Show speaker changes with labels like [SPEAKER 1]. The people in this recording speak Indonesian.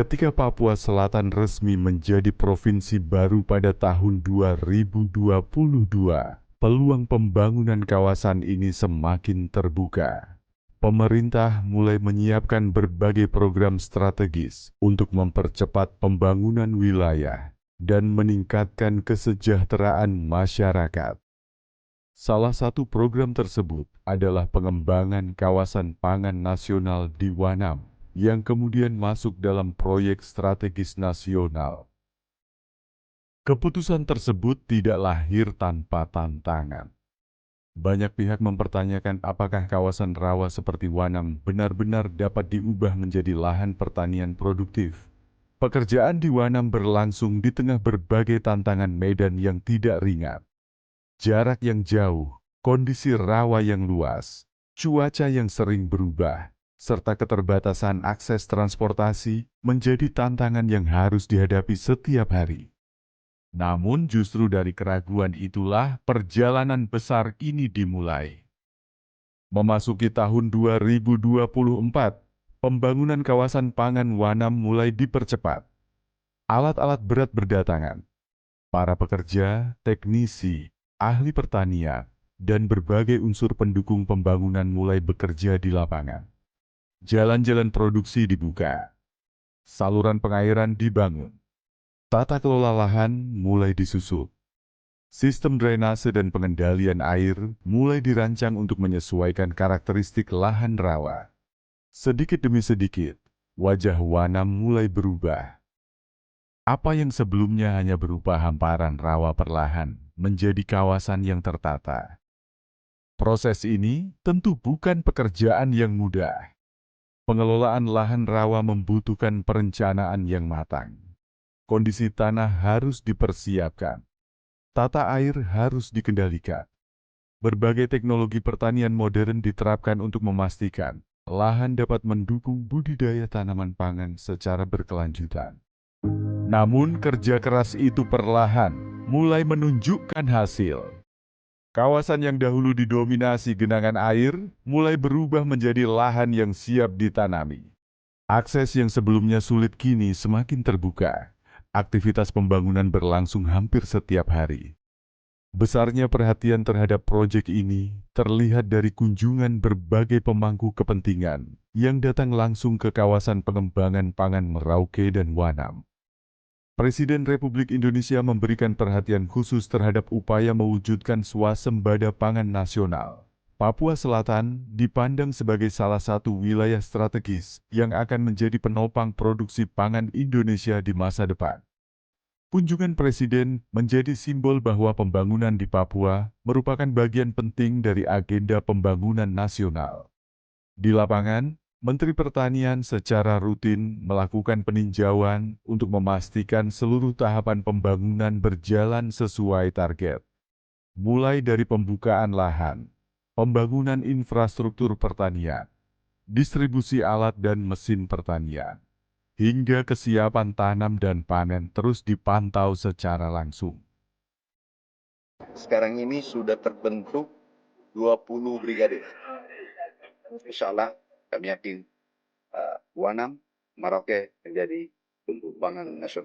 [SPEAKER 1] Ketika Papua Selatan resmi menjadi provinsi baru pada tahun 2022, peluang pembangunan kawasan ini semakin terbuka. Pemerintah mulai menyiapkan berbagai program strategis untuk mempercepat pembangunan wilayah dan meningkatkan kesejahteraan masyarakat. Salah satu program tersebut adalah pengembangan kawasan pangan nasional di Wanam, yang kemudian masuk dalam proyek strategis nasional. Keputusan tersebut tidak lahir tanpa tantangan. Banyak pihak mempertanyakan apakah kawasan rawa seperti Wanam benar-benar dapat diubah menjadi lahan pertanian produktif. Pekerjaan di Wanam berlangsung di tengah berbagai tantangan medan yang tidak ringan. Jarak yang jauh, kondisi rawa yang luas, cuaca yang sering berubah, serta keterbatasan akses transportasi menjadi tantangan yang harus dihadapi setiap hari. Namun justru dari keraguan itulah perjalanan besar ini dimulai. Memasuki tahun 2024, pembangunan kawasan pangan Wanam mulai dipercepat. Alat-alat berat berdatangan. Para pekerja, teknisi, ahli pertanian, dan berbagai unsur pendukung pembangunan mulai bekerja di lapangan. Jalan-jalan produksi dibuka, saluran pengairan dibangun, tata kelola lahan mulai disusun. Sistem drainase dan pengendalian air mulai dirancang untuk menyesuaikan karakteristik lahan rawa. Sedikit demi sedikit, wajah Wanam mulai berubah. Apa yang sebelumnya hanya berupa hamparan rawa perlahan menjadi kawasan yang tertata. Proses ini tentu bukan pekerjaan yang mudah. Pengelolaan lahan rawa membutuhkan perencanaan yang matang. Kondisi tanah harus dipersiapkan. Tata air harus dikendalikan. Berbagai teknologi pertanian modern diterapkan untuk memastikan lahan dapat mendukung budidaya tanaman pangan secara berkelanjutan. Namun kerja keras itu perlahan mulai menunjukkan hasil. Kawasan yang dahulu didominasi genangan air mulai berubah menjadi lahan yang siap ditanami. Akses yang sebelumnya sulit kini semakin terbuka. Aktivitas pembangunan berlangsung hampir setiap hari. Besarnya perhatian terhadap proyek ini terlihat dari kunjungan berbagai pemangku kepentingan yang datang langsung ke kawasan pengembangan pangan Merauke dan Wanam. Presiden Republik Indonesia memberikan perhatian khusus terhadap upaya mewujudkan swasembada pangan nasional. Papua Selatan dipandang sebagai salah satu wilayah strategis yang akan menjadi penopang produksi pangan Indonesia di masa depan. Kunjungan Presiden menjadi simbol bahwa pembangunan di Papua merupakan bagian penting dari agenda pembangunan nasional. Di lapangan, Menteri Pertanian secara rutin melakukan peninjauan untuk memastikan seluruh tahapan pembangunan berjalan sesuai target. Mulai dari pembukaan lahan, pembangunan infrastruktur pertanian, distribusi alat dan mesin pertanian, hingga kesiapan tanam dan panen terus dipantau secara langsung.
[SPEAKER 2] Sekarang ini sudah terbentuk 20 brigade. Insya Allah kami yakin Wanam, Merauke menjadi pangan nasional.